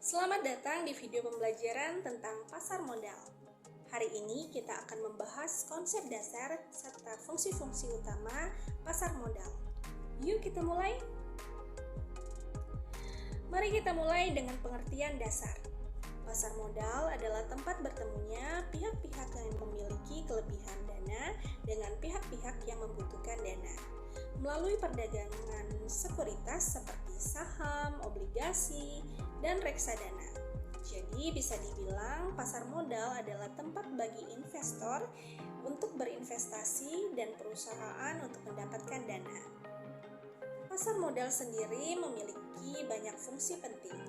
Selamat datang di video pembelajaran tentang pasar modal. Hari ini kita akan membahas konsep dasar serta fungsi-fungsi utama pasar modal. Yuk kita mulai. Mari kita mulai dengan pengertian dasar. Pasar modal adalah tempat bertemunya pihak-pihak yang memiliki kelebihan dana dengan pihak-pihak yang membutuhkan dana melalui perdagangan sekuritas seperti saham, obligasi, dan reksadana. Jadi bisa dibilang pasar modal adalah tempat bagi investor untuk berinvestasi dan perusahaan untuk mendapatkan dana. Pasar modal sendiri memiliki banyak fungsi penting.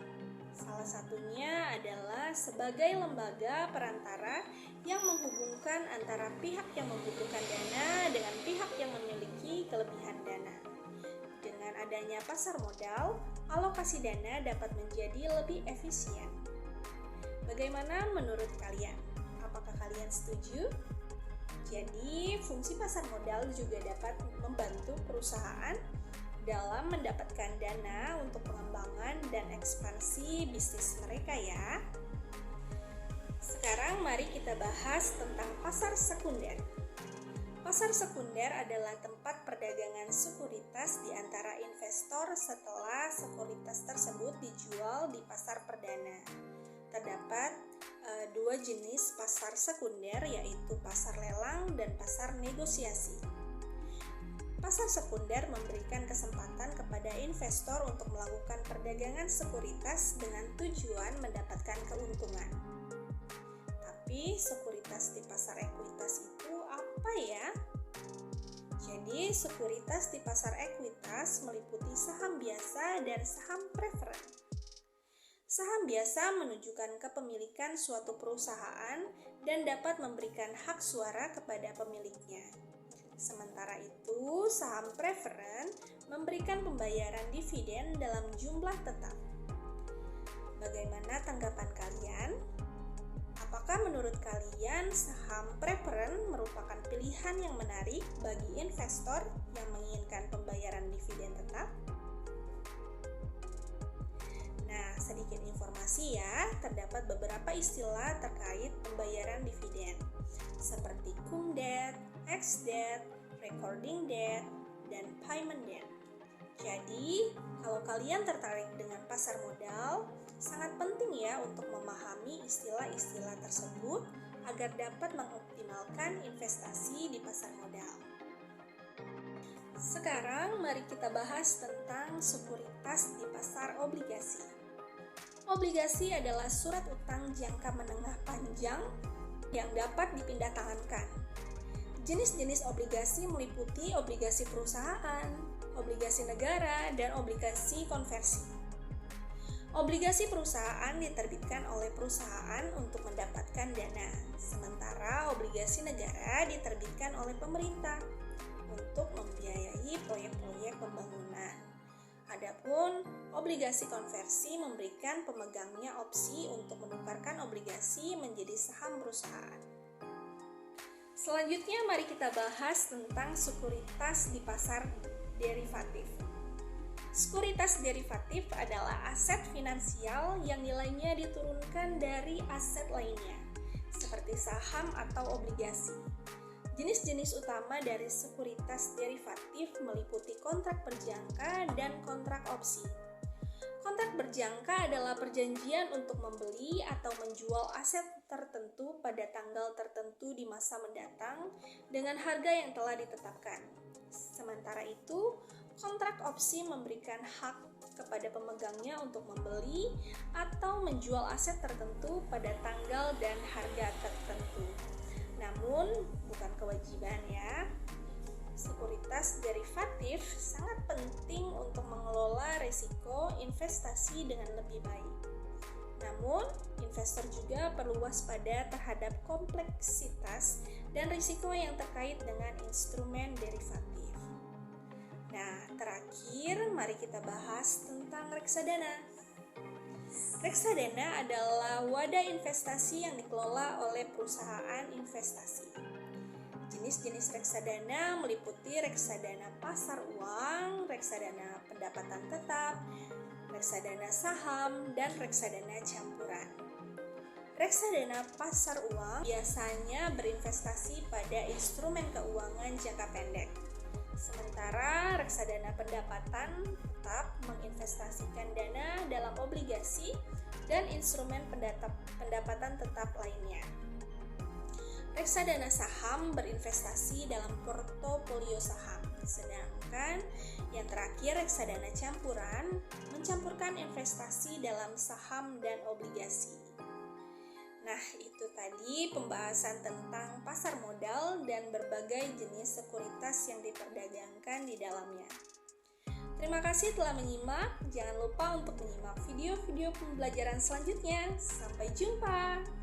Salah satunya adalah sebagai lembaga perantara yang menghubungkan antara pihak yang membutuhkan dana dengan pihak yang memiliki kelebihan dana. Dengan adanya pasar modal, alokasi dana dapat menjadi lebih efisien. Bagaimana menurut kalian? Apakah kalian setuju? Jadi, fungsi pasar modal juga dapat membantu perusahaan dalam mendapatkan dana untuk pengembangan dan ekspansi bisnis mereka ya. Sekarang mari kita bahas tentang pasar sekunder. Pasar sekunder adalah tempat perdagangan sekuritas di antara investor setelah sekuritas tersebut dijual di pasar perdana. Terdapat dua jenis pasar sekunder, yaitu pasar lelang dan pasar negosiasi. Pasar sekunder memberikan kesempatan kepada investor untuk melakukan perdagangan sekuritas dengan tujuan mendapatkan keuntungan. Tapi sekuritas di pasar ekuitas itu apa ya? Jadi sekuritas di pasar ekuitas meliputi saham biasa dan saham preferen. Saham biasa menunjukkan kepemilikan suatu perusahaan dan dapat memberikan hak suara kepada pemiliknya. Sementara itu, saham preferen memberikan pembayaran dividen dalam jumlah tetap. Bagaimana tanggapan kalian? Apakah menurut kalian saham preferen merupakan pilihan yang menarik bagi investor yang menginginkan pembayaran dividen tetap? Nah, sedikit informasi ya, terdapat beberapa istilah terkait pembayaran dividen, seperti cum debt, ex debt, recording debt, dan payment debt. Jadi, kalau kalian tertarik dengan pasar modal, sangat penting ya untuk memahami istilah-istilah tersebut agar dapat mengoptimalkan investasi di pasar modal. Sekarang mari kita bahas tentang sekuritas di pasar obligasi. Obligasi adalah surat utang jangka menengah panjang yang dapat dipindahtangankan. Jenis-jenis obligasi meliputi obligasi perusahaan, obligasi negara, dan obligasi konversi. Obligasi perusahaan diterbitkan oleh perusahaan untuk mendapatkan dana, sementara obligasi negara diterbitkan oleh pemerintah untuk membiayai proyek-proyek pembangunan. Adapun obligasi konversi memberikan pemegangnya opsi untuk menukarkan obligasi menjadi saham perusahaan. Selanjutnya mari kita bahas tentang sekuritas di pasar derivatif. Sekuritas derivatif adalah aset finansial yang nilainya diturunkan dari aset lainnya, seperti saham atau obligasi. Jenis-jenis utama dari sekuritas derivatif meliputi kontrak berjangka dan kontrak opsi. Kontrak berjangka adalah perjanjian untuk membeli atau menjual aset tertentu pada tanggal tertentu di masa mendatang dengan harga yang telah ditetapkan. Sementara itu, kontrak opsi memberikan hak kepada pemegangnya untuk membeli atau menjual aset tertentu pada tanggal dan harga tertentu. Namun, bukan kewajiban ya. Sekuritas derivatif sangat penting untuk mengelola risiko investasi dengan lebih baik. Namun, investor juga perlu waspada terhadap kompleksitas dan risiko yang terkait dengan instrumen derivatif. Nah, terakhir mari kita bahas tentang reksadana. Reksadana adalah wadah investasi yang dikelola oleh perusahaan investasi. Jenis-jenis reksadana meliputi reksadana pasar uang, reksadana pendapatan tetap, reksadana saham, dan reksadana campuran. Reksadana pasar uang biasanya berinvestasi pada instrumen keuangan jangka pendek. Sementara reksadana pendapatan tetap menginvestasikan dana dalam obligasi dan instrumen pendapatan tetap lainnya. Reksadana saham berinvestasi dalam portofolio saham, sedangkan yang terakhir reksadana campuran mencampurkan investasi dalam saham dan obligasi. Nah, itu tadi pembahasan tentang pasar modal dan berbagai jenis sekuritas yang diperdagangkan di dalamnya. Terima kasih telah menyimak. Jangan lupa untuk menyimak video-video pembelajaran selanjutnya. Sampai jumpa.